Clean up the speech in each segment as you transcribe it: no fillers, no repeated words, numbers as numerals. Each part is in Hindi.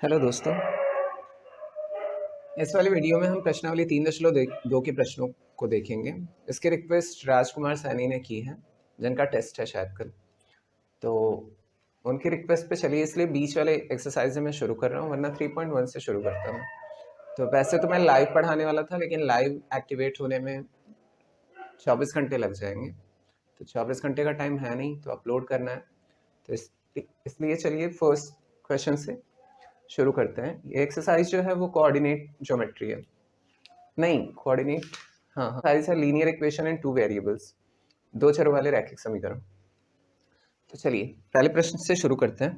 हेलो दोस्तों। इस वाली वीडियो में हम प्रश्नावली 3.2 के प्रश्नों को देखेंगे। इसकी रिक्वेस्ट राजकुमार सैनी ने की है, जिनका टेस्ट है शायद कल। तो उनकी रिक्वेस्ट पे चलिए, इसलिए बीच वाले एक्सरसाइज में शुरू कर रहा हूँ, वरना 3.1 से शुरू करता हूँ। तो वैसे तो मैं लाइव पढ़ाने वाला था, लेकिन लाइव एक्टिवेट होने में 24 घंटे लग जाएंगे। तो 24 घंटे का टाइम है नहीं, तो अपलोड करना है। तो इसलिए चलिए फर्स्ट क्वेश्चन से शुरू करते हैं। ये एक्सरसाइज जो है वो कोऑर्डिनेट ज्योमेट्री है, नहीं कोऑर्डिनेट, हाँ एक्सरसाइज है linear equation in two variables, दो चरों वाले रैखिक समीकरण। तो चलिए पहले प्रश्न से शुरू करते हैं।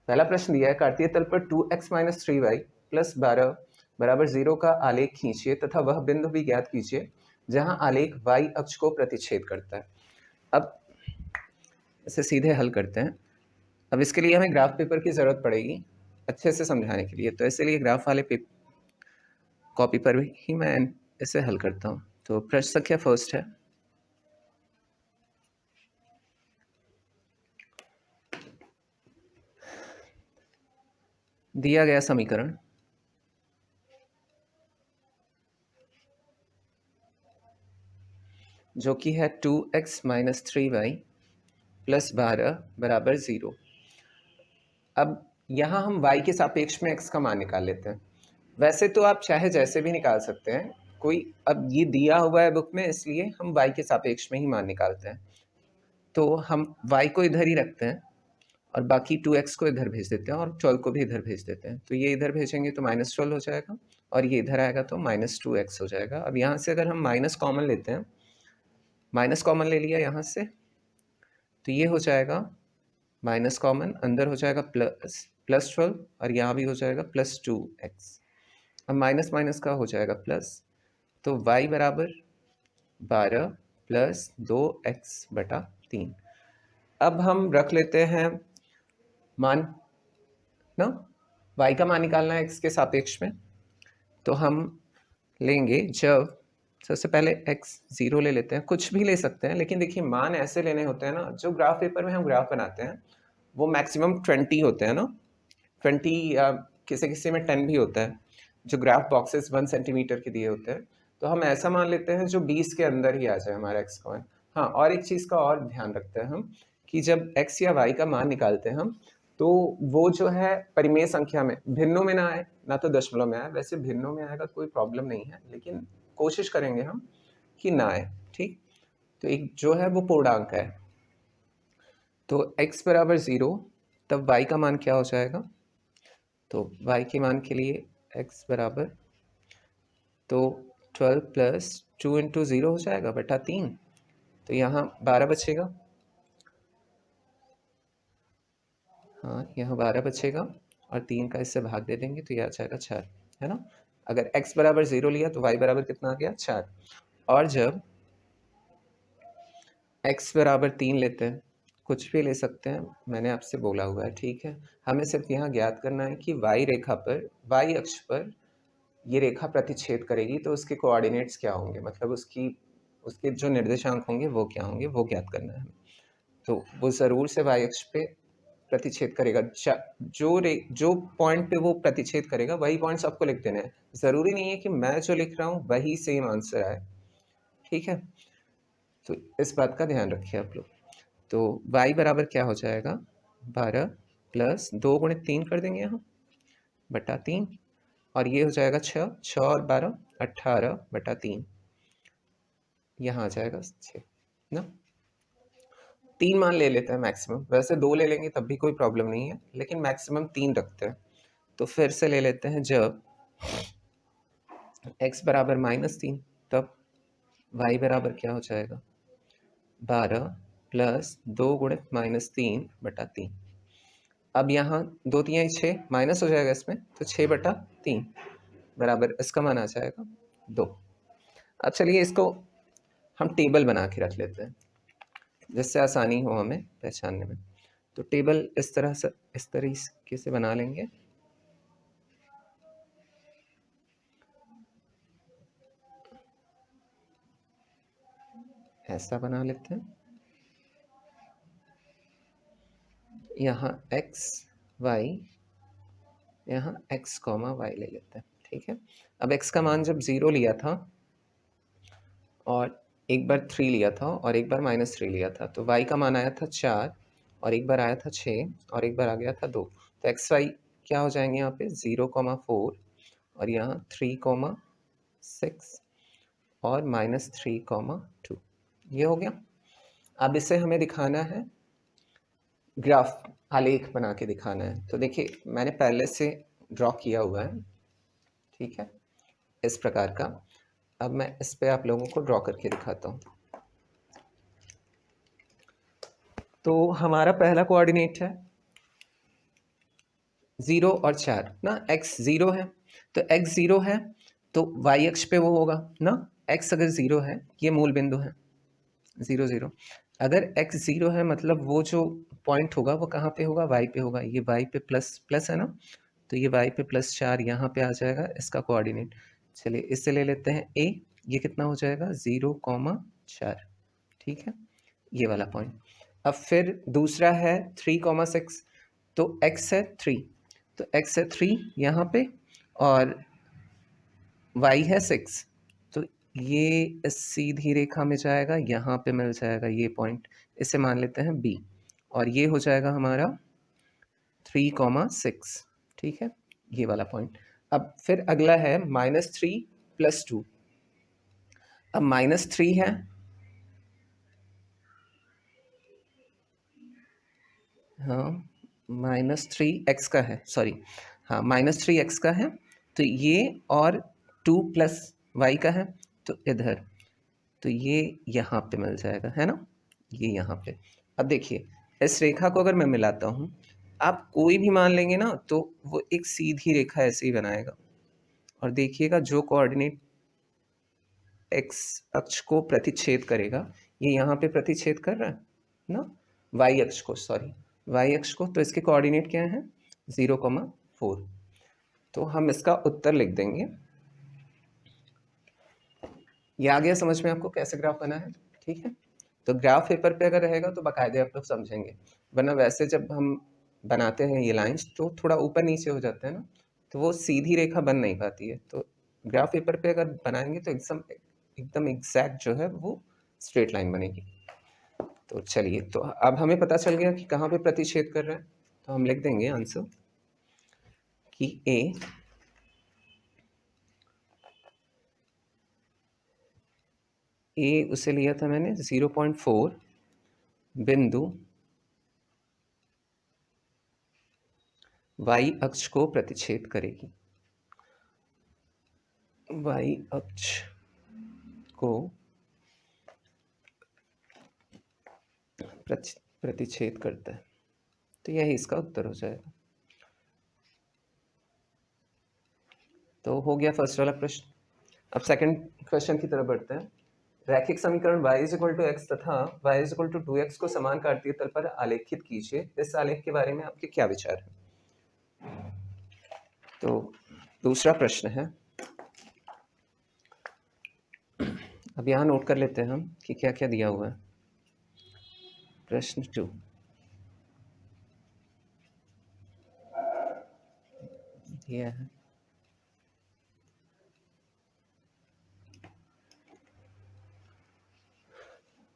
पहला प्रश्न दिया है, कार्तीय तल पर 2x माइनस 3y प्लस 12 बराबर 0 का आलेख खींचिए तथा वह बिंदु भी ज्ञात कीजिए जहां आलेख y अक्ष को प्रतिच्छेद करता है। अब इसे सीधे हल करते हैं। अब इसके लिए हमें ग्राफ पेपर की जरूरत पड़ेगी अच्छे से समझाने के लिए, तो इसलिए ग्राफ वाले कॉपी पर ही मैं इसे हल करता हूँ। तो प्रश्न संख्या फर्स्ट है, दिया गया समीकरण जो कि है 2x माइनस 3y प्लस 12 बराबर 0। अब यहाँ हम y के सापेक्ष में x का मान निकाल लेते हैं। वैसे तो आप चाहे जैसे भी निकाल सकते हैं, कोई अब ये दिया हुआ है बुक में, इसलिए हम y के सापेक्ष में ही मान निकालते हैं। तो हम y को इधर ही रखते हैं और बाकी 2x को इधर भेज देते हैं और 12 को भी इधर भेज देते हैं। तो ये इधर भेजेंगे तो -12 हो जाएगा और ये इधर आएगा तो -2x हो जाएगा। अब यहाँ से अगर हम माइनस कॉमन लेते हैं, माइनस कॉमन ले लिया यहाँ से, तो ये हो जाएगा माइनस कॉमन, अंदर हो जाएगा +12 और यहाँ भी हो जाएगा +2x। अब माइनस माइनस का हो जाएगा प्लस, तो y बराबर 12 प्लस 2x/3। अब हम रख लेते हैं मान ना, y का मान निकालना है x के सापेक्ष में। तो हम लेंगे, जब सबसे पहले x 0 ले लेते हैं, कुछ भी ले सकते हैं, लेकिन देखिए मान ऐसे लेने होते हैं ना, जो ग्राफ पेपर में हम ग्राफ बनाते हैं वो मैक्सिमम 20 होते हैं ना, 20 या किसी किसी में 10 भी होता है, जो ग्राफ बॉक्सेस 1 सेंटीमीटर के दिए होते हैं। तो हम ऐसा मान लेते हैं जो 20 के अंदर ही आ जाए हमारा x का मान। हाँ, और एक चीज़ का और ध्यान रखते हैं हम, कि जब x या y का मान निकालते हैं हम, तो वो जो है परिमेय संख्या में, भिन्नों में ना आए, ना तो दशमलव में आए। वैसे भिन्नों में आएगा तो कोई प्रॉब्लम नहीं है, लेकिन कोशिश करेंगे हम कि ना आए, ठीक। तो एक जो है वो पूर्णांक है, तो x बराबर 0, तब y का मान क्या हो जाएगा, तो y के मान के लिए x बराबर, तो 12 प्लस 2 इंटू 0 हो जाएगा बटा 3, तो यहाँ 12 बचेगा। हाँ, यहाँ 12 बचेगा और 3 का इससे भाग दे देंगे तो ये आ जाएगा 4, है ना। अगर x बराबर 0 लिया तो y बराबर कितना आ गया, 4। और जब x बराबर 3 लेते हैं, कुछ भी ले सकते हैं, मैंने आपसे बोला हुआ है, ठीक है। हमें सिर्फ यहाँ ज्ञात करना है कि y रेखा पर, y अक्ष पर ये रेखा प्रतिच्छेद करेगी तो उसके कोऑर्डिनेट्स क्या होंगे, मतलब उसके जो निर्देशांक होंगे वो क्या होंगे, वो ज्ञात करना है हमें। तो वो ज़रूर से y अक्ष पे प्रतिच्छेद करेगा। जो पॉइंट पे वो प्रतिच्छेद करेगा वही पॉइंट्स आपको लिख देने हैं। ज़रूरी नहीं है कि मैं जो लिख रहा हूँ वही सेम आंसर आए, ठीक है। तो इस बात का ध्यान रखिए आप लोग। तो y बराबर क्या हो जाएगा, 12 प्लस 2 गुणित 3 कर देंगे यहाँ बटा 3, और ये हो जाएगा 6, 6 और 12 18/3, यहाँ आ जाएगा 6 ना। 3 मान ले लेते हैं मैक्सिमम, वैसे 2 ले लेंगे तब भी कोई प्रॉब्लम नहीं है, लेकिन मैक्सिमम 3 रखते हैं। तो फिर से ले लेते हैं, जब x बराबर -3, तब y बराबर क्या हो जाएगा, 12 प्लस 2 गुणित -3/3। अब यहाँ 2 तियाई 6 माइनस हो जाएगा इसमें, तो 6/3 बराबर इसका मान आ जाएगा 2। अब चलिए इसको हम टेबल बना के रख लेते हैं, जिससे आसानी हो हमें पहचानने में। तो टेबल इस तरीके से बना लेंगे। ऐसा बना लेते हैं। यहाँ x y यहाँ x कॉमा वाई ले लेते हैं, ठीक है। अब x का मान जब 0 लिया था और एक बार 3 लिया था और एक बार -3 लिया था, तो y का मान आया था 4 और एक बार आया था 6 और एक बार आ गया था 2। तो एक्स वाई क्या हो जाएंगे यहाँ पे 0,4 और यहाँ 3,6 और -3,2। ये हो गया। अब इसे हमें दिखाना है, ग्राफ आलेख बना के दिखाना है। तो देखिए मैंने पहले से ड्रॉ किया हुआ है, ठीक है, इस प्रकार का। अब मैं इस पे आप लोगों को ड्रॉ करके दिखाता हूँ। तो हमारा पहला कोऑर्डिनेट है 0 और 4 ना, x 0 है तो x 0 है तो y अक्ष पे वो होगा ना, x अगर 0 है, ये मूल बिंदु है 0 0। अगर x 0 है मतलब वो जो पॉइंट होगा वो कहाँ पे होगा, y पे होगा। ये y पे प्लस प्लस है ना, तो ये y पे +4 यहाँ पे आ जाएगा इसका कोऑर्डिनेट। चलिए इससे ले लेते हैं a, ये कितना हो जाएगा 0,4, ठीक है, ये वाला पॉइंट। अब फिर दूसरा है 3,6, तो x है 3, तो x है 3 यहाँ पे और y है 6, तो ये इस सीधी रेखा में जाएगा, यहाँ पे मिल जाएगा ये पॉइंट, इसे मान लेते हैं b और ये हो जाएगा हमारा 3,6, ठीक है, ये वाला पॉइंट। अब फिर अगला है -3 + 2। अब -3 है, हाँ -3 x का है, सॉरी, हाँ -3 x का है, तो ये और 2 + y का है, तो इधर, तो ये यहाँ पे मिल जाएगा, है ना, ये यहाँ पे। अब देखिए इस रेखा को अगर मैं मिलाता हूँ, आप कोई भी मान लेंगे ना तो वो एक सीधी रेखा ऐसे ही बनाएगा। और देखिएगा जो कोऑर्डिनेट x अक्ष को प्रतिच्छेद करेगा, ये यहाँ पे प्रतिच्छेद कर रहा है ना, y अक्ष को, सॉरी y अक्ष को, तो इसके कोऑर्डिनेट क्या है 0,4। तो हम इसका उत्तर लिख देंगे। ये आ गया समझ में आपको कैसे ग्राफ बना है, ठीक है। तो ग्राफ पेपर पे अगर रहेगा तो बाकायदे आप लोग समझेंगे, वरना वैसे जब हम बनाते हैं ये लाइंस तो थोड़ा ऊपर नीचे हो जाता है ना, तो वो सीधी रेखा बन नहीं पाती है। तो ग्राफ पेपर पे अगर बनाएंगे तो एकदम एकदम एग्जैक्ट जो है वो स्ट्रेट लाइन बनेगी। तो चलिए, तो अब हमें पता चल गया कि कहाँ पे प्रतिच्छेद कर रहे हैं, तो हम लिख देंगे आंसर कि ए उसे लिया था मैंने 0,4 बिंदु y अक्ष को प्रतिच्छेद करेगी, y अक्ष को प्रतिच्छेद करता है, तो यही इसका उत्तर हो जाएगा। तो हो गया फर्स्ट वाला प्रश्न। अब सेकंड क्वेश्चन की तरफ बढ़ते हैं। रैखिक समीकरण y = x तथा y = 2x को समान काटतीय तल पर आलेखित कीजिए। इस आलेख के बारे में आपके क्या विचार हैं? तो दूसरा प्रश्न है, अब यहाँ नोट कर लेते हैं हम कि क्या क्या दिया हुआ है। प्रश्न 2, दिया है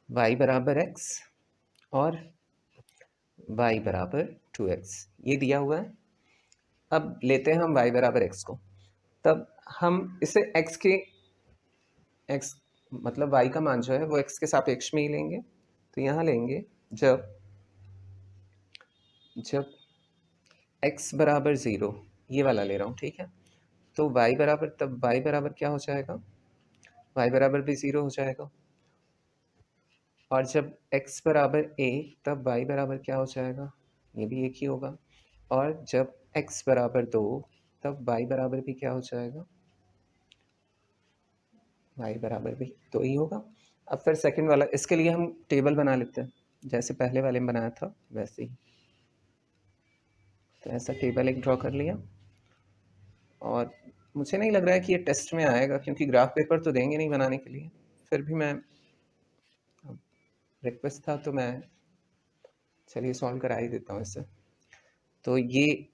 y बराबर x और y बराबर 2x, ये दिया हुआ है। अब लेते हैं हम y बराबर x को, तब हम इसे x के x मतलब y का मान जो है वो x के सापेक्ष में ही लेंगे। तो यहाँ लेंगे जब x बराबर 0, ये वाला ले रहा हूँ, ठीक है। तो y बराबर, तब y बराबर क्या हो जाएगा, y बराबर भी 0 हो जाएगा। और जब x बराबर a, तब y बराबर क्या हो जाएगा, ये भी एक ही होगा। और जब x बराबर 2, तब y बराबर भी क्या हो जाएगा, y बराबर भी 2 ही होगा। अब फिर सेकंड वाला, इसके लिए हम टेबल बना लेते हैं, जैसे पहले वाले में बनाया था वैसे ही। तो ऐसा टेबल एक ड्रॉ कर लिया, और मुझे नहीं लग रहा है कि ये टेस्ट में आएगा, क्योंकि ग्राफ पेपर तो देंगे नहीं बनाने के लिए। फिर भी मैं, रिक्वेस्ट था तो मैं, चलिए सॉल्व करा ही देता हूँ इससे। तो ये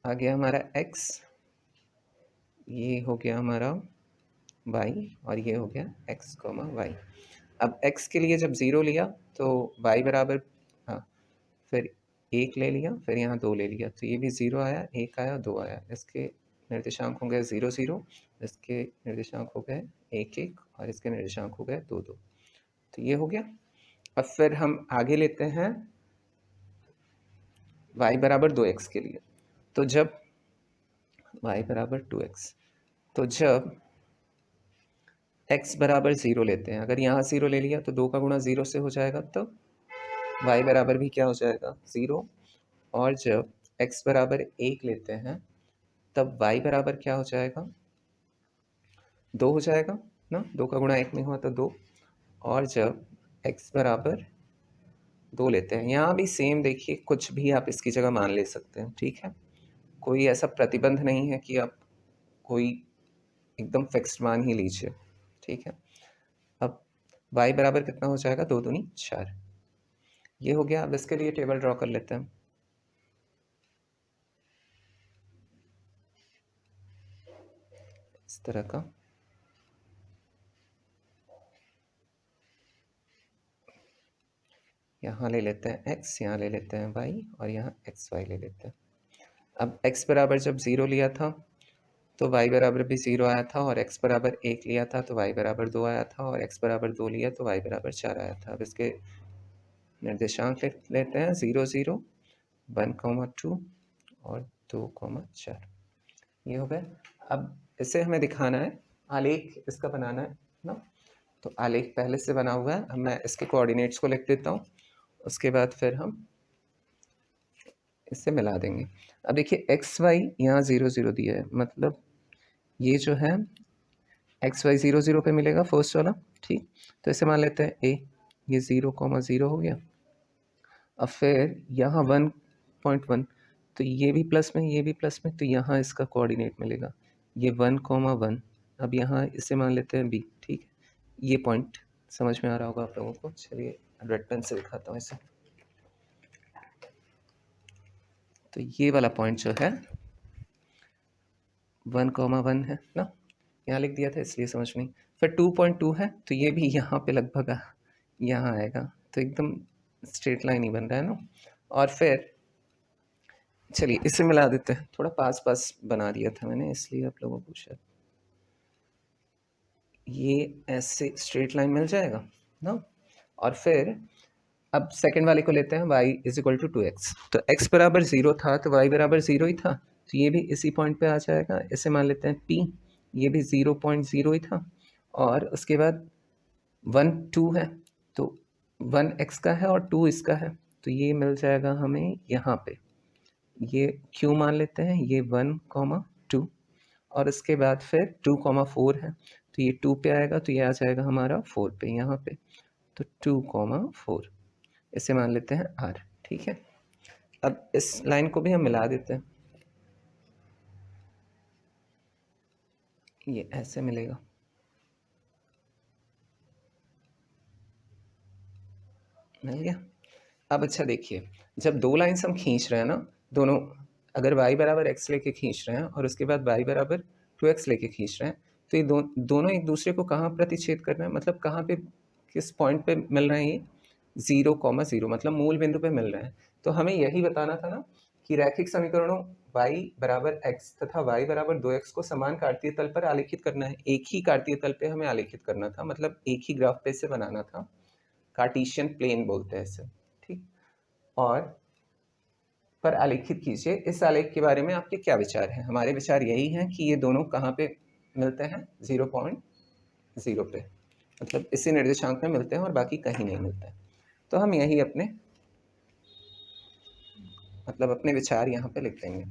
आ गया हमारा x, ये हो गया हमारा y और ये हो गया x, y। अब x के लिए जब 0 लिया तो y बराबर, हाँ, फिर 1 ले लिया, फिर यहाँ 2 ले लिया, तो ये भी 0 आया, 1 आया, 2 आया। इसके निर्देशांक हो गए 0 0, इसके निर्देशांक हो गए 1 1 और इसके निर्देशांक हो गए 2 2। तो ये हो गया। अब फिर हम आगे लेते हैं y बराबर 2x के लिए। तो जब y बराबर 2x, तो जब x बराबर 0 लेते हैं, अगर यहाँ 0 ले लिया तो 2 का गुणा 0 से हो जाएगा, तो y बराबर भी क्या हो जाएगा 0। और जब x बराबर 1 लेते हैं तब y बराबर क्या हो जाएगा 2 हो जाएगा ना, 2 का गुणा 1 में हुआ तो 2। और जब x बराबर 2 लेते हैं, यहाँ भी सेम देखिए, कुछ भी आप इसकी जगह मान ले सकते हैं, ठीक है। कोई ऐसा प्रतिबंध नहीं है कि आप कोई एकदम फिक्स्ड मान ही लीजिए, ठीक है। अब y बराबर कितना हो जाएगा 2 दूनी 4। ये हो गया। अब इसके लिए टेबल ड्रॉ कर लेते हैं। इस तरह का यहाँ ले लेते हैं x, यहाँ ले लेते हैं y और यहाँ xy ले लेते हैं। अब x बराबर जब 0 लिया था तो y बराबर भी 0 आया था, और x बराबर 1 लिया था तो y बराबर 2 आया था, और x बराबर 2 लिया तो y बराबर 4 आया था। अब इसके निर्देशांक लेते हैं 0 0, 1 2 और 2 4। ये हो गए। अब इसे हमें दिखाना है, आलेख इसका बनाना है ना। तो आलेख पहले से बना हुआ है, अब मैं इसके कोऑर्डिनेट्स को लिख देता हूँ, उसके बाद फिर हम इससे मिला देंगे। अब देखिए एक्स वाई यहाँ 0 0 दिया है, मतलब ये जो है एक्स वाई 0 0 पे मिलेगा फर्स्ट वाला, ठीक। तो इसे मान लेते हैं ए, ये 0 0 हो गया। अब फिर यहाँ 1.1, तो ये भी प्लस में, ये भी प्लस में, तो यहाँ इसका कोऑर्डिनेट मिलेगा ये 1 1। अब यहाँ इसे मान लेते हैं बी, ठीक है। ये पॉइंट समझ में आ रहा होगा आप लोगों को। चलिए रेड पेन से दिखाता हूँ इसे। तो ये वाला पॉइंट जो है 1 1 है ना, यहाँ लिख दिया था इसलिए समझ में। फिर 2.2 है, तो ये भी यहाँ पे लगभग यहाँ आएगा, तो एकदम स्ट्रेट लाइन ही बन रहा है ना। और फिर चलिए इसे मिला देते हैं, थोड़ा पास पास बना दिया था मैंने इसलिए आप लोगों को शायद ये ऐसे स्ट्रेट लाइन मिल जाएगा ना। और फिर अब सेकंड वाले को लेते हैं y is equal to 2x। तो x बराबर 0 था तो y बराबर 0 ही था, तो ये भी इसी पॉइंट पे आ जाएगा। इसे मान लेते हैं p, ये भी 0.0 ही था। और उसके बाद 1 2 है, तो 1 x का है और 2 इसका है, तो ये मिल जाएगा हमें यहाँ पे। ये q मान लेते हैं, ये 1 2, और इसके बाद फिर 2 4 है, तो ये 2 पे आएगा, तो ये आ जाएगा हमारा 4 पे यहाँ पे। तो 2 4 इसे मान लेते हैं r, ठीक है। अब इस लाइन को भी हम मिला देते हैं, ये ऐसे मिलेगा। मिल गया। अब अच्छा देखिए, जब दो लाइन्स हम खींच रहे हैं ना, दोनों अगर y बराबर x लेके खींच रहे हैं और उसके बाद y बराबर 2x लेके खींच रहे हैं, तो ये दोनों एक दूसरे को कहाँ प्रतिच्छेद कर रहे हैं, मतलब कहाँ पे, किस पॉइंट पे मिल रहे हैं ये 0 0, मतलब मूल बिंदु पे मिल रहे हैं। तो हमें यही बताना था ना कि रैखिक समीकरणों y बराबर x तथा y बराबर 2x को समान कार्तीय तल पर आलेखित करना है। एक ही कार्तीय तल पे हमें आलेखित करना था, मतलब एक ही ग्राफ पे इसे बनाना था। कार्टेशियन प्लेन बोलते हैं इसे, ठीक। और पर आलेखित कीजिए। इस आलेख के बारे में आपके क्या विचार हैं? हमारे विचार यही हैं कि ये दोनों कहाँ पे मिलते हैं 0.0 पे, मतलब इसी निर्देशांक में मिलते हैं और बाकी कहीं नहीं मिलते हैं। तो हम यही अपने मतलब अपने विचार यहाँ पे लिख देंगे।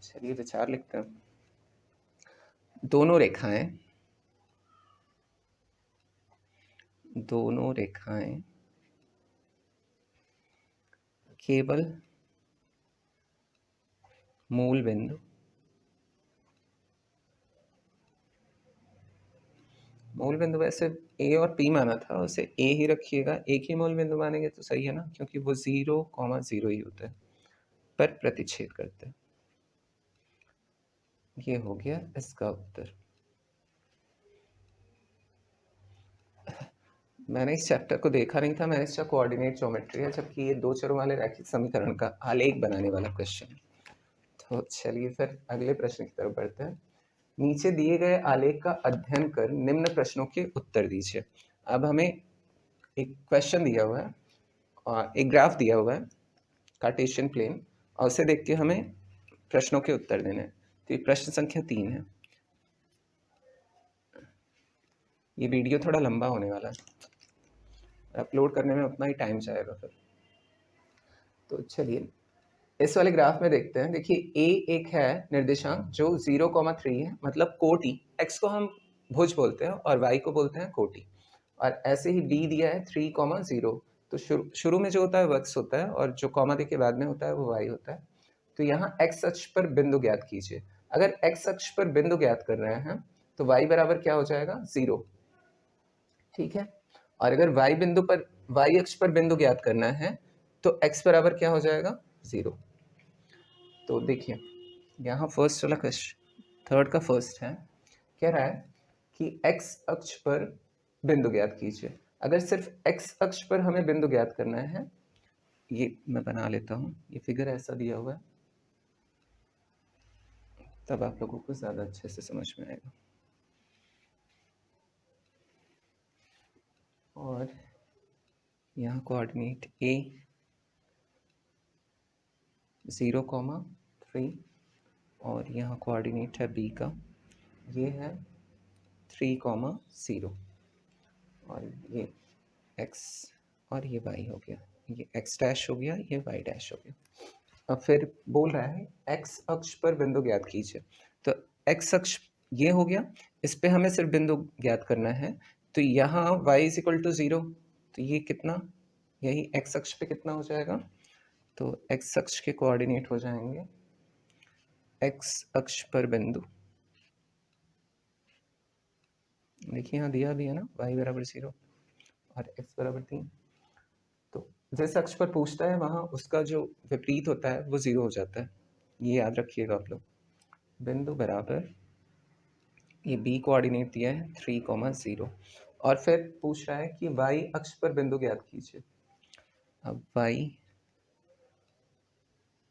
चलिए विचार लिखते हैं। दोनों रेखाएं केवल मूल बिंदु वैसे ए और पी माना था, उसे ए ही रखिएगा, एक ही मूल बिंदु मानेंगे तो सही है ना, क्योंकि वो 0 0 ही होता है। पर प्रतिच्छेद करते हैं। ये हो गया इसका उत्तर। मैंने इस चैप्टर को देखा नहीं था, मैंने इसका कोऑर्डिनेट ज्योमेट्री है, जबकि ये दो चरों वाले रैखिक समीकरण का आलेख बनाने वाला क्वेश्चन। तो चलिए फिर अगले प्रश्न की तरफ बढ़ते हैं। नीचे दिए गए आलेख का अध्ययन कर निम्न प्रश्नों के उत्तर दीजिए। अब हमें एक क्वेश्चन दिया हुआ है और एक ग्राफ दिया हुआ है कार्टेशियन प्लेन, और उसे देख के हमें प्रश्नों के उत्तर देने हैं। तो ये प्रश्न संख्या 3 है। ये वीडियो थोड़ा लंबा होने वाला है, अपलोड करने में उतना ही टाइम जाएगा फिर। तो चलिए इस वाले ग्राफ में देखते हैं। देखिए ए एक है निर्देशांक जो 0,3 है, मतलब कोटि। x को हम भुज बोलते हैं और y को बोलते हैं कोटि। और ऐसे ही b दिया है 3,0। तो शुरू में जो होता है वो x होता है और जो कॉमा के बाद में होता है वो y होता है। तो यहाँ x अक्ष पर बिंदु ज्ञात कीजिए। अगर x अक्ष पर बिंदु ज्ञात कर रहे हैं तो y बराबर क्या हो जाएगा, 0। ठीक है। और अगर y बिंदु पर y अक्ष पर बिंदु ज्ञात करना है तो x बराबर क्या हो जाएगा, 0। तो देखिए यहाँ फर्स्ट वाला क्वेश्चन, थर्ड का फर्स्ट है, कह रहा है कि x अक्ष पर बिंदु ज्ञात कीजिए। अगर सिर्फ x अक्ष पर हमें बिंदु ज्ञात करना है, ये मैं बना लेता हूँ, ये फिगर ऐसा दिया हुआ है, तब आप लोगों को ज़्यादा अच्छे से समझ में आएगा। और यहाँ कोऑर्डिनेट a 0,3 और यहाँ कोऑर्डिनेट है b का, ये है 3,0 और ये x और ये y हो गया, ये x डैश हो गया, ये y डैश हो गया। अब फिर बोल रहा है x अक्ष पर बिंदु ज्ञात कीजिए। तो x अक्ष ये हो गया, इस पे हमें सिर्फ बिंदु ज्ञात करना है। तो यहाँ y इज इक्वल टू 0, तो ये कितना, यही x अक्ष पे कितना हो जाएगा, तो x अक्ष के कोऑर्डिनेट हो जाएंगे x अक्ष पर बिंदु। देखिए यहाँ दिया भी है ना, y बराबर 0 और x बराबर 3। तो जिस अक्ष पर पूछता है वहाँ उसका जो विपरीत होता है वो 0 हो जाता है, ये याद रखिएगा आप लोग। बिंदु बराबर, ये b कोऑर्डिनेट दिया है 3,0 और फिर पूछ रहा है कि y अक्ष पर बिंदु ज्ञात कीजिए। अब y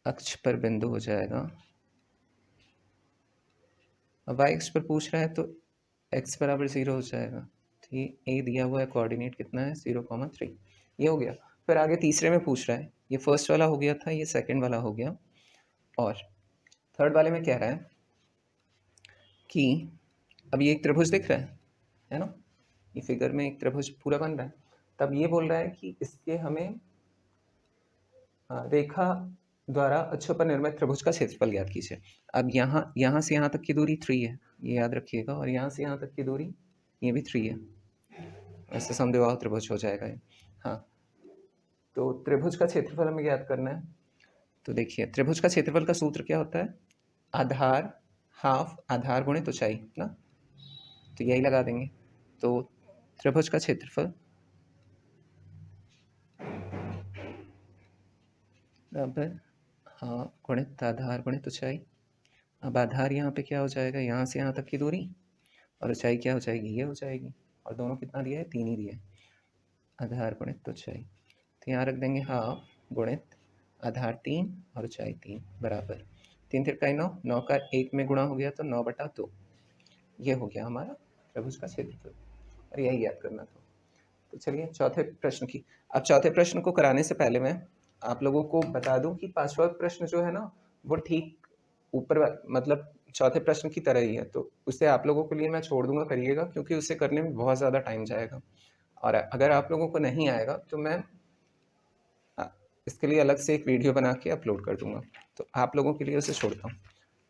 अक्ष पर बिंदु हो जाएगा, अब y अक्ष पर पूछ रहा है तो x बराबर 0 हो जाएगा। तो ये a दिया हुआ है, कोऑर्डिनेट कितना है 0,3, ये हो गया। फिर आगे तीसरे में पूछ रहा है, ये फर्स्ट वाला हो गया था, ये सेकंड वाला हो गया, और थर्ड वाले में कह रहा है कि अब ये एक त्रिभुज दिख रहा है ना, ये फिगर में एक त्रिभुज पूरा बन रहा है। तब ये बोल रहा है कि इसके हमें रेखा द्वारा अक्षों पर निर्मित त्रिभुज का क्षेत्रफल ज्ञात कीजिए। अब यहाँ से यहाँ तक की दूरी 3 है, ये याद रखिएगा, और यहाँ से यहाँ तक की दूरी ये भी 3 है, ऐसे समद्विबाहु त्रिभुज हो जाएगा ये। हाँ, तो त्रिभुज का क्षेत्रफल हमें ज्ञात करना है। तो देखिए त्रिभुज का क्षेत्रफल का सूत्र क्या होता है, आधार हाफ आधार गुणित ऊंचाई ना, तो यही लगा देंगे। तो त्रिभुज का क्षेत्रफल बराबर हाफ गुणित आधार गुणित ऊंचाई। अब आधार यहाँ पे क्या हो जाएगा, यहाँ से यहाँ तक की दूरी, और ऊंचाई क्या हो जाएगी, ये हो जाएगी, और दोनों कितना दिया है, 3 ही दिया है, आधार गुणित ऊंचाई। तो यहाँ रख देंगे हाफ गुणित आधार 3 और ऊंचाई 3 बराबर 3 तिरकाई 9, 9 का 1 में गुणा हो गया तो 9/2, ये हो गया हमारा त्रिभुज का क्षेत्रफल, और यही याद करना था। तो चलिए चौथे प्रश्न की, अब चौथे प्रश्न को कराने से पहले मैं आप लोगों को बता दूं कि पांचवा प्रश्न जो है ना वो ठीक ऊपर मतलब चौथे प्रश्न की तरह ही है, तो उसे आप लोगों के लिए मैं छोड़ दूंगा, करिएगा, क्योंकि उसे करने में बहुत ज़्यादा टाइम जाएगा। और अगर आप लोगों को नहीं आएगा तो मैं इसके लिए अलग से एक वीडियो बना के अपलोड कर दूंगा, तो आप लोगों के लिए उसे छोड़ता हूँ।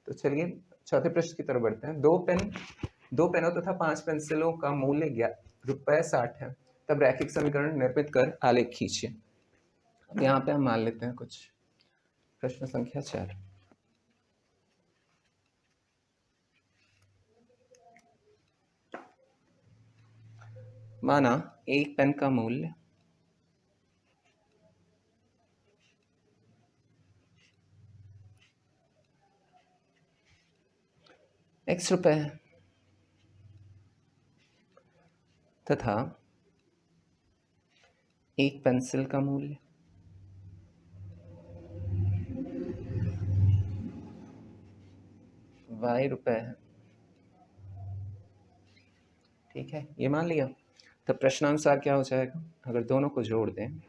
तो चलिए चौथे प्रश्न की तरफ बढ़ते हैं। दो पेनों तथा 5 पेंसिलों का मूल्य ₹60 है, तब रैखिक समीकरण निर्मित कर आलेख खींचिए। अब यहाँ पे हम मान लेते हैं कुछ। प्रश्न संख्या 4, माना एक पेन का मूल्य x रुपए है तथा एक पेंसिल का मूल्य y रुपए है। ठीक है, ये मान लिया। तो प्रश्नानुसार क्या हो जाएगा, अगर दोनों को जोड़ दें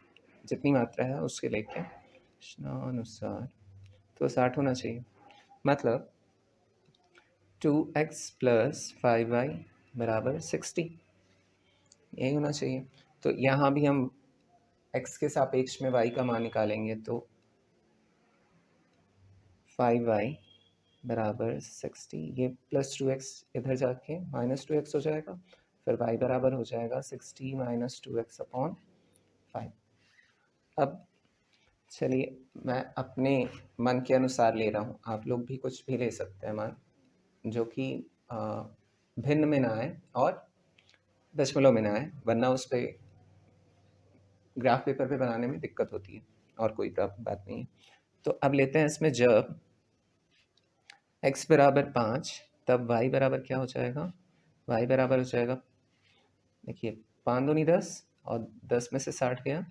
जितनी मात्रा है उसके लेके प्रश्नानुसार, तो 60 होना चाहिए। मतलब 2x + 5y बराबर 60, यही होना चाहिए। तो यहाँ भी हम x के सापेक्ष में y का मान निकालेंगे, तो 5y बराबर 60, ये +2x इधर जाके -2x हो जाएगा, फिर y बराबर हो जाएगा 60 - 2x अपॉन 5। अब चलिए मैं अपने मन के अनुसार ले रहा हूँ, आप लोग भी कुछ भी ले सकते हैं मान, जो कि भिन्न में ना आए और दशमलव में ना आए, वरना उस पर ग्राफ पेपर पे बनाने में दिक्कत होती है, और कोई बात नहीं है। तो अब लेते हैं इसमें जब x बराबर 5, तब y बराबर क्या हो जाएगा, y बराबर हो जाएगा, देखिए 5 दूनी 10 और 10 में से 60 गया,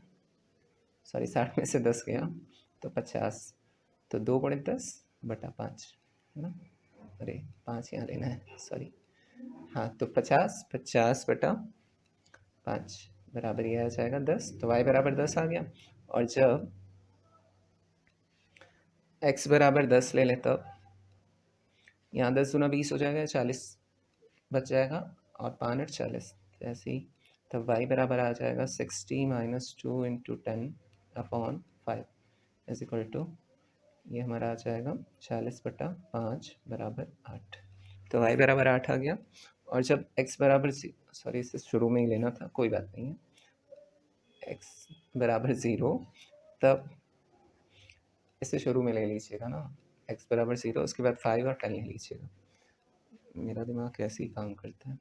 सॉरी 60 में से 10 गया तो 50, तो 2 × 10/5 है ना, अरे 5 यहाँ लेना है, सॉरी, हाँ, तो 50/5 बराबर ये आ जाएगा 10, तो y बराबर 10 आ गया। और जब x बराबर 10 ले लें तब यहाँ 10 दूना 20 हो जाएगा, 40 बच जाएगा, और 5 8 40, ऐसे ही। तब y बराबर आ जाएगा 60 - 2 × 10/5 इज इक्वल टू, ये हमारा आ जाएगा 40/5 बराबर 8। तो y बराबर 8 आ गया। और जब x बराबर, सॉरी इसे शुरू में ही लेना था, कोई बात नहीं है, x बराबर 0, तब इसे शुरू में ले लीजिएगा ना, x बराबर 0, उसके बाद 5 और 10 ले लीजिएगा, मेरा दिमाग कैसे ही काम करता है।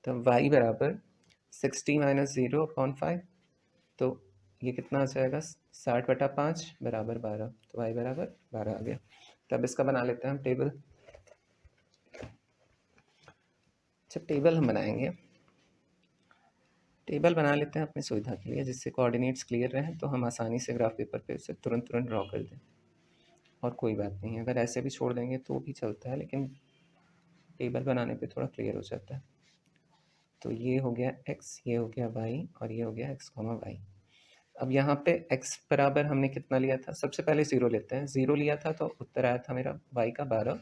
तब y बराबर 60 - 0/5, तो ये कितना आ जाएगा, 60/5 बराबर 12, तो y बराबर 12 आ गया। तब इसका बना लेते हैं हम टेबल। जब टेबल हम बनाएंगे, टेबल बना लेते हैं अपनी सुविधा के लिए, जिससे कोऑर्डिनेट्स क्लियर रहें, तो हम आसानी से ग्राफ पेपर पे उसे तुरंत ड्रॉ कर दें, और कोई बात नहीं है, अगर ऐसे भी छोड़ देंगे तो भी चलता है, लेकिन टेबल बनाने पे थोड़ा क्लियर हो जाता है। तो ये हो गया x, ये हो गया y, और ये हो गया x, y। अब यहाँ पे x बराबर हमने कितना लिया था, सबसे पहले 0 लेते हैं, 0 लिया था तो उत्तर आया था मेरा y का 12,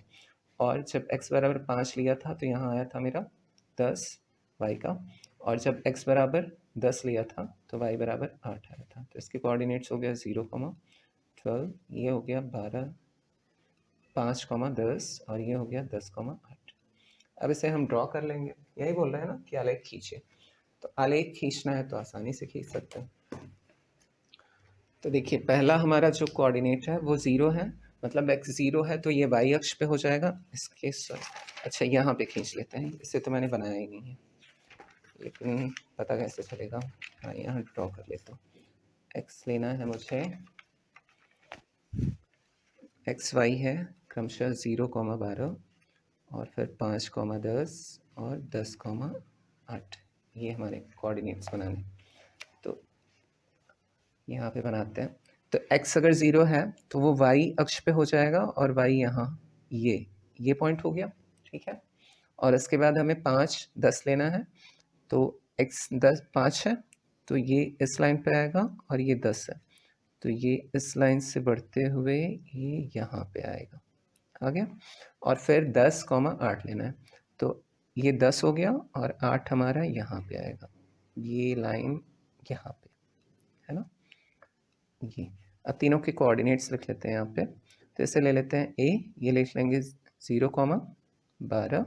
और जब x बराबर 5 लिया था तो यहाँ आया था मेरा 10 y का, और जब x बराबर 10 लिया था तो y बराबर 8 आया था। तो इसके कोऑर्डिनेट्स हो गया 0, 12, ये हो गया 12, 5, 10, और ये हो गया 10, 8। अब इसे हम ड्रॉ कर लेंगे, यही बोल रहे हैं ना कि आलेख खींचे, तो आलेख खींचना है तो आसानी से खींच सकते हैं। तो देखिए पहला हमारा जो कोऑर्डिनेट है वो 0 है, मतलब x 0 है, तो ये y अक्ष पे हो जाएगा, इसके अच्छा यहाँ पे खींच लेते हैं, इसे तो मैंने बनाया ही नहीं है, लेकिन पता कैसे चलेगा, हाँ यहाँ ड्रॉ कर लेता हूँ। x लेना है मुझे, x y है क्रमशः 0, 12, और फिर 5, 10 और 10, 8, ये हमारे कोऑर्डिनेट्स बनाने। तो यहाँ पे बनाते हैं, तो x अगर 0 है तो वो y अक्ष पे हो जाएगा, और y यहाँ ये पॉइंट हो गया, ठीक है। और इसके बाद हमें 5, 10 लेना है, तो x 10, 5 है, तो ये इस लाइन पे आएगा, और ये 10 है, तो ये इस लाइन से बढ़ते हुए ये यहाँ पे आएगा, आ गया। और फिर 10, 8 लेना है, तो ये 10 हो गया, और 8 हमारा यहाँ पे आएगा, ये लाइन यहाँ पे है ना, ये। अब तीनों के कोऑर्डिनेट्स लिख लेते हैं यहाँ पे, तो इसे ले लेते हैं a, ये लिख लेंगे 0, 12,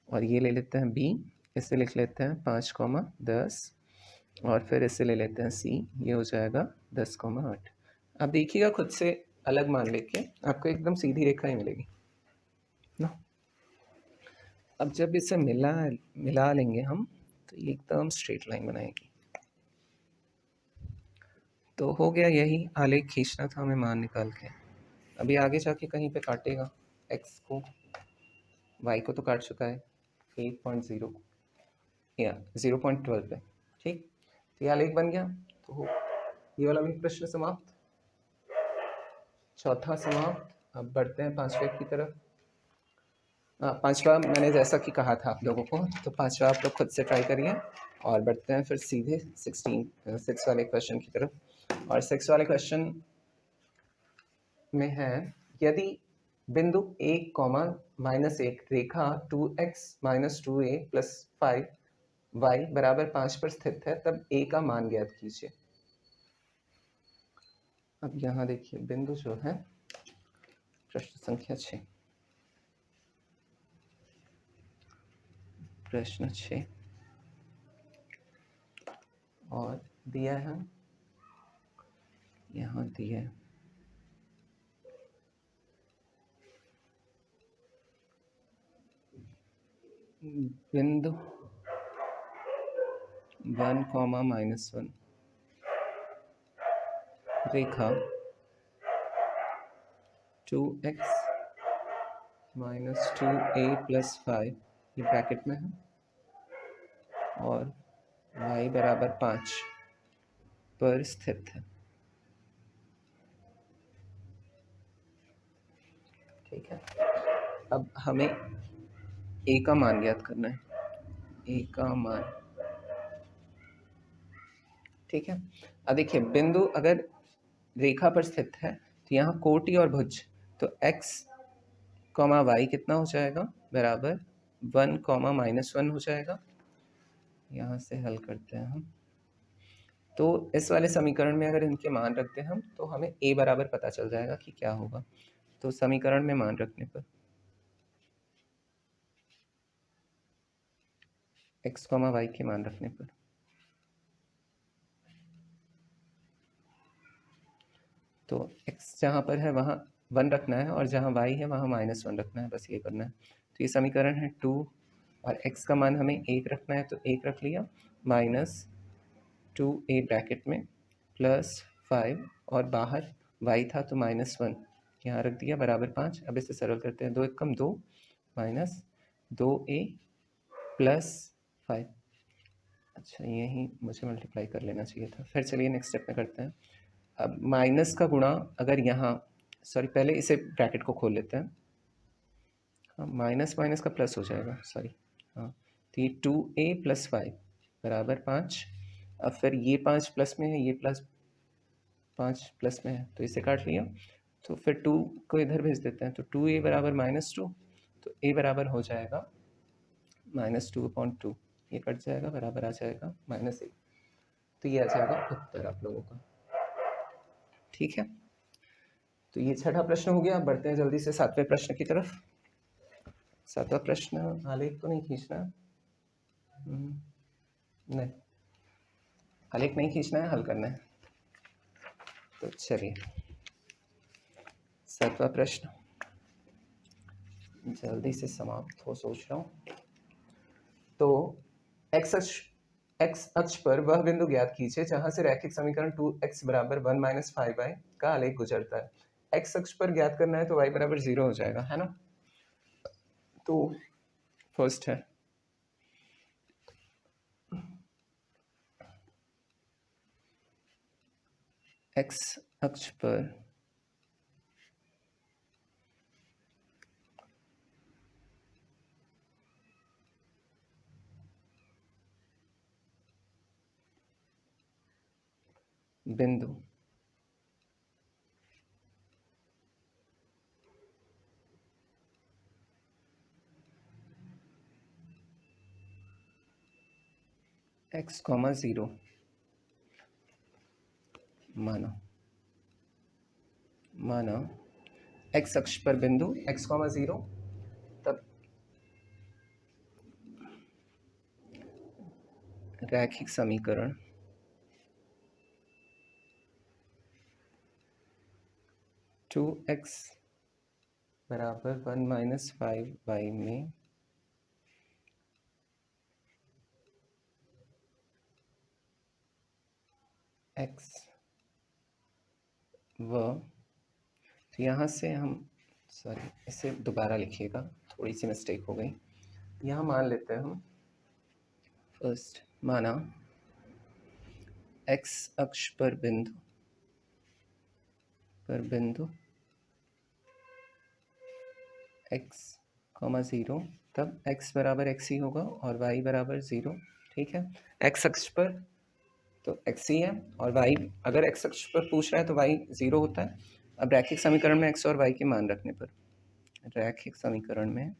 और ये ले लेते हैं b, इसे लिख लेते हैं 5, 10, और फिर इसे ले लेते हैं c, ये हो जाएगा 10, 8। अब देखिएगा खुद से अलग मान लेके आपको एकदम सीधी रेखा ही मिलेगी ना। अब जब इसे मिला लेंगे हम, तो ये एकदम स्ट्रेट लाइन बनाएगी। तो हो गया, यही आलेख खींचना था हमें मान निकाल के। अभी आगे जाके कहीं पे काटेगा x को, y को तो काट चुका है 8.0 या 0.12 पे, ठीक। तो ये आलेख बन गया। तो ये वाला भी प्रश्न समाप्त, चौथा समाप्त। अब बढ़ते हैं पांचवे की तरफ। पांचवा मैंने जैसा कि कहा था आप लोगों को, तो पांचवा आप लोग खुद से ट्राई करिए और बढ़ते हैं फिर सीधे 6 वाले क्वेश्चन की तरफ। और 6 वाले क्वेश्चन में है, यदि बिंदु 1, -1 रेखा 2x - 2a + 5y = 5 पर स्थित है, तब a का मान ज्ञात कीजिए। अब यहाँ देखिए बिंदु जो है प्रश्न संख्या 6, प्रश्न 6 और दिया है, यहाँ दिया है बिंदु 1, -1 रेखा 2x - 2a + 5 ये ब्रैकेट में है और y = 5 पर स्थित है, ठीक है। अब हमें a का मान ज्ञात करना है, a का मान, ठीक है। अब देखिए बिंदु अगर रेखा पर स्थित है तो यहाँ कोटि और भुज, तो x, y कितना हो जाएगा, बराबर 1, -1 हो जाएगा। यहाँ से हल करते हैं हम, तो इस वाले समीकरण में अगर इनके मान रखते हैं हम, तो हमें a बराबर पता चल जाएगा कि क्या होगा। तो समीकरण में मान रखने पर x, y के मान रखने पर, तो x जहाँ पर है वहाँ 1 रखना है और जहाँ y है वहाँ -1 रखना है, बस ये करना है। तो ये समीकरण है 2 और x का मान हमें 1 रखना है, तो 1 रख लिया, -2a ब्रैकेट में +5 और बाहर y था तो -1 यहाँ रख दिया, बराबर 5। अब इसे सरल करते हैं, 2 एकम 2 -2a + 5। अच्छा यही मुझे मल्टीप्लाई कर लेना चाहिए था। फिर चलिए नेक्स्ट स्टेप में करते हैं। अब माइनस का गुणा अगर यहाँ, सॉरी पहले इसे ब्रैकेट को खोल लेते हैं, हाँ माइनस माइनस का प्लस हो जाएगा, सॉरी, हाँ। तो ये 2a + 5 = 5। अब फिर ये 5 प्लस में है, ये 5 प्लस में है, तो इसे काट लिया। तो फिर 2 को इधर भेज देते हैं, तो 2a = -2, तो a बराबर हो जाएगा -2/2, ये कट जाएगा, बराबर आ जाएगा -1। तो ये आ जाएगा उत्तर आप लोगों का, ठीक है। तो ये छठा प्रश्न हो गया। बढ़ते हैं जल्दी से 7वें प्रश्न की तरफ। 7वां प्रश्न, आलेख तो नहीं खींचना, नहीं आलेख नहीं खींचना है, हल करना है। तो चलिए 7वां प्रश्न जल्दी से समाप्त हो, सोच रहा हूँ। तो एक्स अक्ष पर वह बिंदु ज्ञात कीजिए जहां से रैखिक समीकरण 2x = 1 - 5y का आलेख गुजरता है। एक्स अक्ष पर ज्ञात करना है तो y = 0 हो जाएगा, है ना। तो फर्स्ट है एक्स अक्ष पर बिंदु x, 0 माना एक्स अक्ष पर बिंदु x, 0, तब रैखिक समीकरण टू एक्स बराबर 1 - 5y में x व, तो यहाँ से हम, सॉरी इसे दोबारा लिखिएगा थोड़ी सी मिस्टेक हो गई। यहाँ मान लेते हैं हम फर्स्ट, माना x अक्ष पर बिंदु x, 0, तब x बराबर x ही होगा और y बराबर 0। ठीक है, x अक्ष पर तो x ही है और y, अगर x अक्ष पर पूछ रहा है तो y 0 होता है। अब रैखिक समीकरण में x और y के मान रखने पर, रैखिक समीकरण में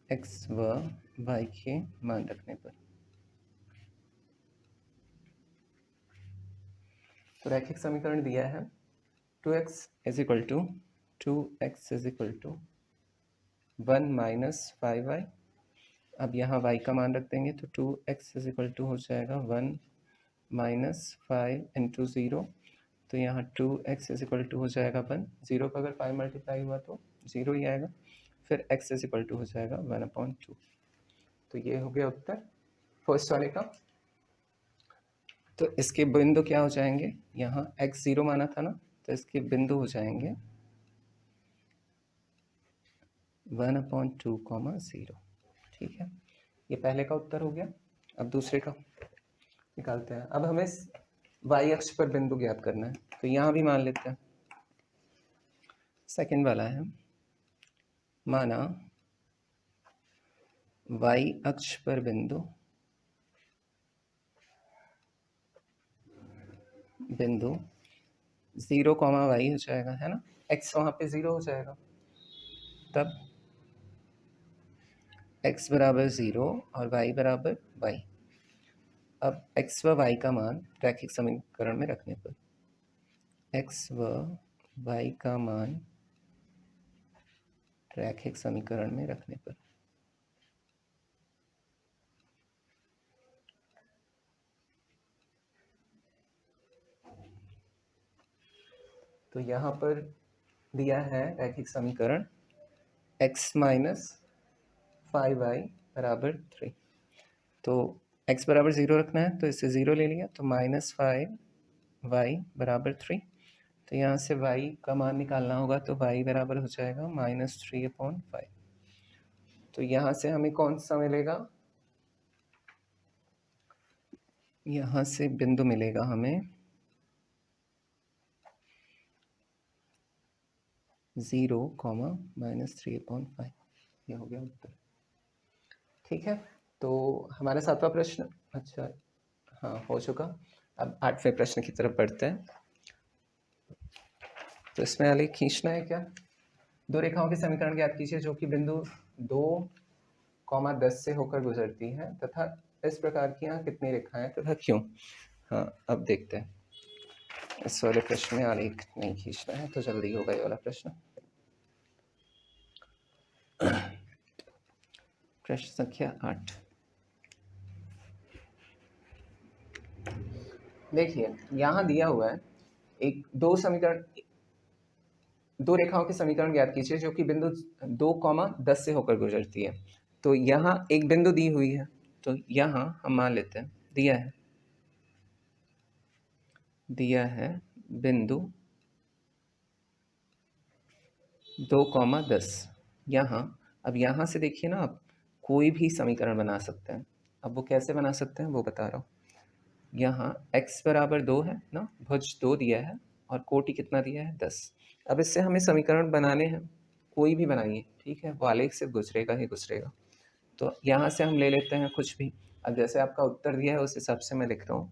x व y के मान रखने पर, तो रैखिक समीकरण दिया है 2x is equal to 1 minus 5y। अब यहाँ y का मान रख देंगे तो 2x इज इक्वल टू हो जाएगा 1 माइनस 5 इंटू 0, तो यहाँ 2x इज इक्वल टू हो जाएगा 1, 0 का अगर 5 मल्टीप्लाई हुआ तो 0 ही आएगा, फिर x इज इक्वल टू हो जाएगा 1/2। तो ये हो गया उत्तर फर्स्ट वाले का। तो इसके बिंदु क्या हो जाएंगे, यहाँ x 0 माना था ना, तो इसके बिंदु हो जाएंगे 1/2, 0। ठीक है, ये पहले का उत्तर हो गया। अब दूसरे का निकालते हैं। अब हमें y अक्ष पर बिंदु ज्ञात करना है, तो यहाँ भी मान लेते हैं। सेकंड वाला है, माना y अक्ष पर बिंदु 0, y हो जाएगा, है ना, x वहाँ पे 0 हो जाएगा, तब x बराबर 0 और y बराबर y। अब x व y का मान रैखिक समीकरण में रखने पर, x व y का मान रैखिक समीकरण में रखने पर, तो यहाँ पर दिया है रैखिक समीकरण x माइनस 5y बराबर 3। तो x बराबर 0 रखना है, तो इससे 0 ले लिया, तो माइनस 5y बराबर 3। तो यहाँ से y का मान निकालना होगा, तो y बराबर हो जाएगा -3/5। तो यहाँ से हमें कौन सा मिलेगा, यहाँ से बिंदु मिलेगा हमें 0, -3/5। ये हो गया उत्तर। ठीक है, तो हमारा 7वां प्रश्न, अच्छा हाँ हो चुका। अब 8वें प्रश्न की तरफ बढ़ते हैं। तो इसमें आलेख खींचना है क्या, 2 रेखाओं के समीकरण ज्ञात कीजिए जो कि बिंदु 2, 10 से होकर गुजरती है तथा इस प्रकार की यहाँ कितनी रेखाएं तथा क्यों। हाँ, अब देखते हैं। इस वाले प्रश्न में आलेख नहीं खींचना है, तो जल्दी होगा ये वाला प्रश्न। प्रश्न संख्या 8। देखिए, यहाँ दिया हुआ है एक 2 रेखाओं के समीकरण ज्ञात कीजिए जो कि बिंदु 2, 10 से होकर गुजरती है। तो यहाँ एक बिंदु दी हुई है, तो यहाँ हम मान लेते हैं दिया है बिंदु 2, 10 यहाँ। अब यहाँ से देखिए ना, आप कोई भी समीकरण बना सकते हैं। अब वो कैसे बना सकते हैं वो बता रहा हूँ। यहाँ x बराबर 2 है ना, भुज 2 दिया है और कोटि कितना दिया है 10। अब इससे हमें समीकरण बनाने हैं, कोई भी बनाइए, ठीक है, वो आलेख से गुजरेगा ही गुजरेगा। तो यहाँ से हम ले लेते हैं कुछ भी। अब जैसे आपका उत्तर दिया है उस हिसाब से मैं लिख रहा हूँ,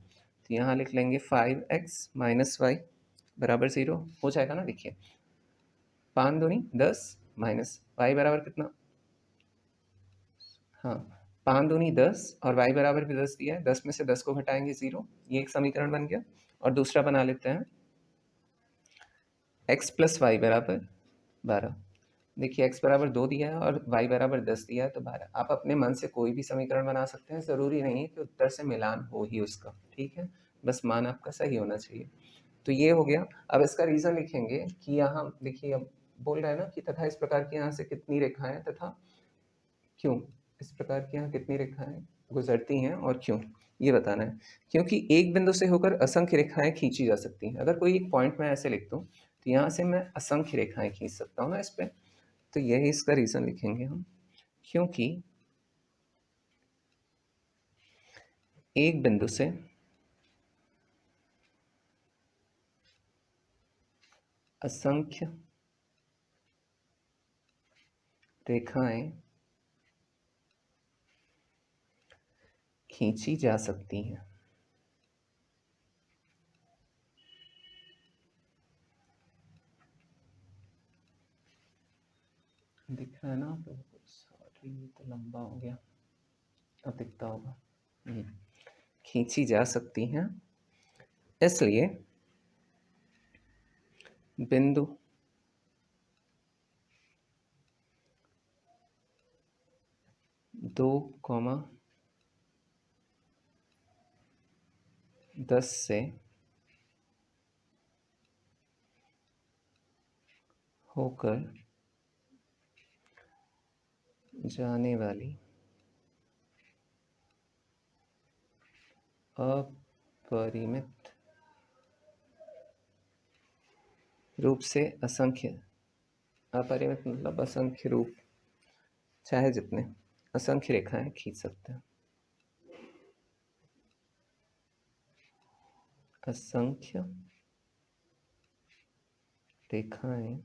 तो यहाँ लिख लेंगे 5x माइनस वाई बराबर 0 हो जाएगा ना। देखिए 5 दूनी 10 माइनस y बराबर कितना, हाँ 5 दूनी 10 और y बराबर भी 10 दिया है, 10 में से 10 को घटाएंगे 0। ये एक समीकरण बन गया। और दूसरा बना लेते हैं x प्लस वाई बराबर 12। देखिए x बराबर 2 दिया है और y बराबर 10 दिया है, तो 12। आप अपने मन से कोई भी समीकरण बना सकते हैं, ज़रूरी नहीं है कि उत्तर से मिलान हो ही उसका, ठीक है, बस मान आपका सही होना चाहिए। तो ये हो गया। अब इसका रीज़न लिखेंगे कि यहाँ देखिए, अब बोल रहा है ना कि तथा इस प्रकार की यहाँ से कितनी रेखाएं तथा क्यों, इस प्रकार की यहाँ कितनी रेखाएं गुजरती हैं और क्यों, ये बताना है। क्योंकि एक बिंदु से होकर असंख्य रेखाएं खींची जा सकती हैं। अगर कोई एक पॉइंट में ऐसे लिख दूँ तो यहाँ से मैं असंख्य रेखाएं खींच सकता हूँ ना इस पे। तो यही इसका रीज़न लिखेंगे हम, क्योंकि एक बिंदु से असंख्य रेखाएं खींची जा सकती हैं। दिख रहा है ना आप लोगों को? सॉरी, तो लंबा हो गया, अब दिखता होगा। खींची जा सकती हैं, इसलिए बिंदु 2,10 से होकर जाने वाली अपरिमित रूप से असंख्य, अपरिमित मतलब असंख्य रूप, चाहे जितने असंख्य रेखाएं खींच सकते हैं। असंख्य रेखाएं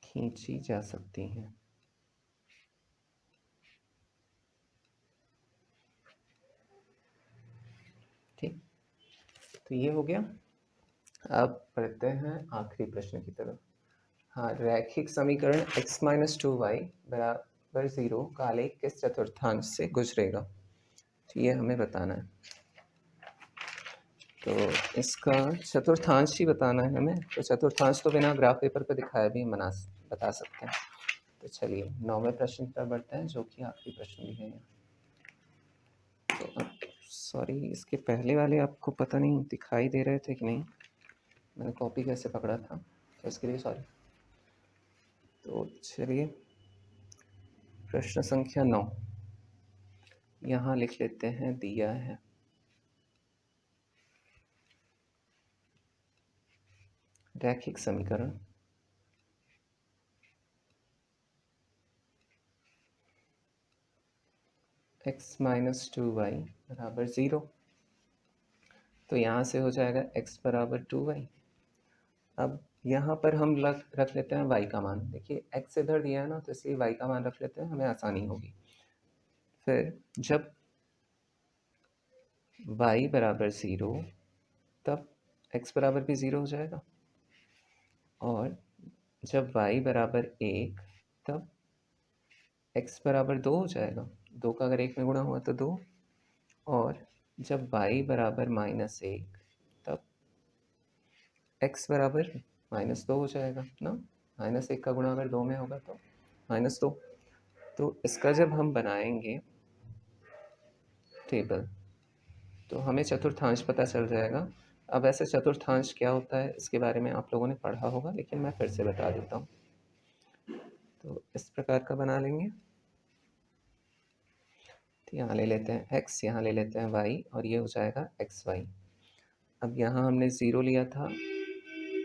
खींची जा सकती हैं। ठीक, तो ये हो गया। अब पढ़ते हैं आखिरी प्रश्न की तरफ। हाँ, रैखिक समीकरण x माइनस 2y बराबर 0 का आलेख किस चतुर्थांश से गुजरेगा, तो ये हमें बताना है। तो इसका चतुर्थांश ही बताना है हमें। तो चतुर्थांश तो बिना ग्राफ पेपर पर दिखाए भी हम बता सकते हैं। तो चलिए 9वें प्रश्न पर बढ़ते हैं, जो कि आखिरी प्रश्न भी है यहाँ। तो सॉरी, इसके पहले वाले आपको पता नहीं दिखाई दे रहे थे कि नहीं, मैंने कॉपी कैसे पकड़ा था, तो इसके लिए सॉरी। तो चलिए प्रश्न संख्या 9 यहाँ लिख लेते हैं, दिया है। रैखिक समीकरण x माइनस 2y बराबर 0। तो यहाँ से हो जाएगा x बराबर 2y। अब यहाँ पर हम रख लेते हैं y का मान। देखिए x इधर दिया है ना, तो इसलिए y का मान रख लेते हैं, हमें आसानी होगी। फिर जब y बराबर 0 तब x बराबर भी 0 हो जाएगा, और जब y बराबर 1 तब x बराबर 2 हो जाएगा। 2 का अगर 1 में गुणा हुआ तो 2, और जब y बराबर -1 तब x बराबर -2 हो जाएगा ना। -1 का गुणा अगर 2 में होगा तो -2। तो इसका जब हम बनाएंगे टेबल, तो हमें चतुर्थांश पता चल जाएगा। अब ऐसे चतुर्थांश क्या होता है इसके बारे में आप लोगों ने पढ़ा होगा, लेकिन मैं फिर से बता देता हूँ। तो इस प्रकार का बना लेंगे। तो यहाँ ले लेते हैं x, यहाँ ले लेते हैं y, और ये हो जाएगा xy। अब यहाँ हमने 0 लिया था,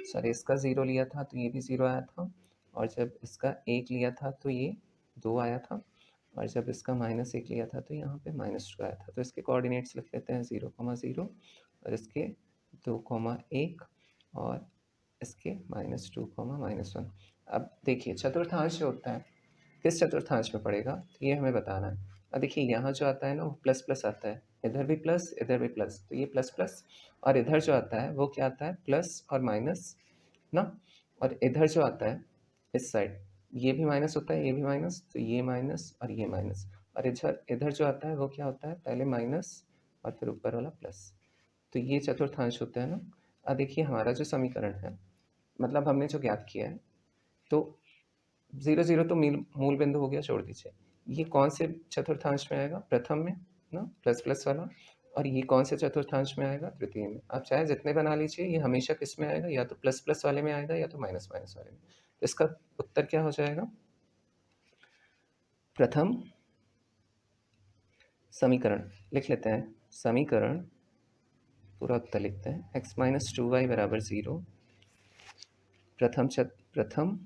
सॉरी इसका 0 लिया था तो ये भी 0 आया था, और जब इसका 1 लिया था तो ये 2 आया था, और जब इसका -1 लिया था तो यहाँ पे -2 आया था। तो इसके कोऑर्डिनेट्स लिख लेते हैं 0,0, और इसके 2,1, और इसके -2, -1। अब देखिए चतुर्थांश जो होता है किस चतुर्थांश में पड़ेगा, तो ये हमें बताना है। अब देखिए यहाँ जो आता है ना वो प्लस प्लस आता है, इधर भी प्लस इधर भी प्लस, तो ये प्लस प्लस, और इधर जो आता है वो क्या आता है, प्लस और माइनस ना। और इधर जो आता है इस साइड, ये भी माइनस होता है, ये भी माइनस, तो ये माइनस और ये माइनस, और इधर इधर जो आता है वो क्या होता है, पहले माइनस और फिर ऊपर वाला प्लस। तो ये चतुर्थांश होता है ना। अब देखिए हमारा जो समीकरण है, मतलब हमने जो ज्ञात किया है, तो 0 0 तो मूल बिंदु हो गया, छोड़ दीजिए। ये कौन से चतुर्थांश में आएगा, प्रथम में ना, प्लस प्लस वाला। और ये कौन से चतुर्थांश में आएगा, तृतीय में। आप चाहे जितने बना लीजिए, ये हमेशा किस में आएगा, या तो प्लस प्लस वाले में आएगा या तो माइनस माइनस वाले में। तो इसका उत्तर क्या हो जाएगा, प्रथम समीकरण लिख लेते हैं। समीकरण पूरा उत्तर लिखते हैं, x माइनस 2y बराबर 0 प्रथम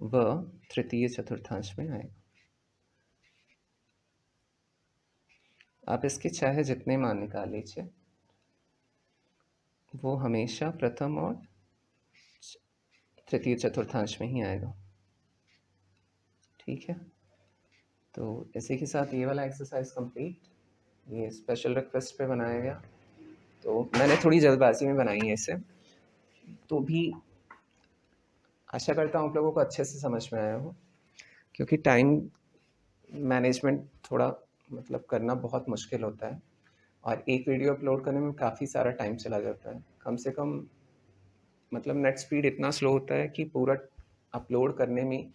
व तृतीय चतुर्थांश में आएगा। आप इसके चाहे जितने मान निकाल लीजिए, वो हमेशा प्रथम और तृतीय चतुर्थांश में ही आएगा। ठीक है, तो इसी के साथ ये वाला एक्सरसाइज कंप्लीट। ये स्पेशल रिक्वेस्ट पे बनाया गया, तो मैंने थोड़ी जल्दबाजी में बनाई है इसे, तो भी आशा करता हूँ आप लोगों को अच्छे से समझ में आया हो, क्योंकि टाइम मैनेजमेंट थोड़ा मतलब करना बहुत मुश्किल होता है और एक वीडियो अपलोड करने में काफ़ी सारा टाइम चला जाता है। कम से कम मतलब नेट स्पीड इतना स्लो होता है कि पूरा अपलोड करने में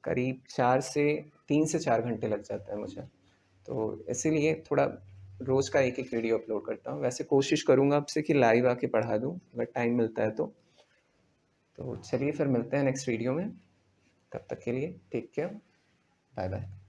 करीब 3 से 4 घंटे लग जाता है मुझे। तो इसीलिए थोड़ा रोज़ का एक एक वीडियो अपलोड करता हूँ। वैसे कोशिश करूँगा आपसे कि लाइव आके पढ़ा दूँ अगर टाइम मिलता है तो। तो चलिए फिर मिलते हैं नेक्स्ट वीडियो में, तब तक के लिए टेक केयर, बाय बाय।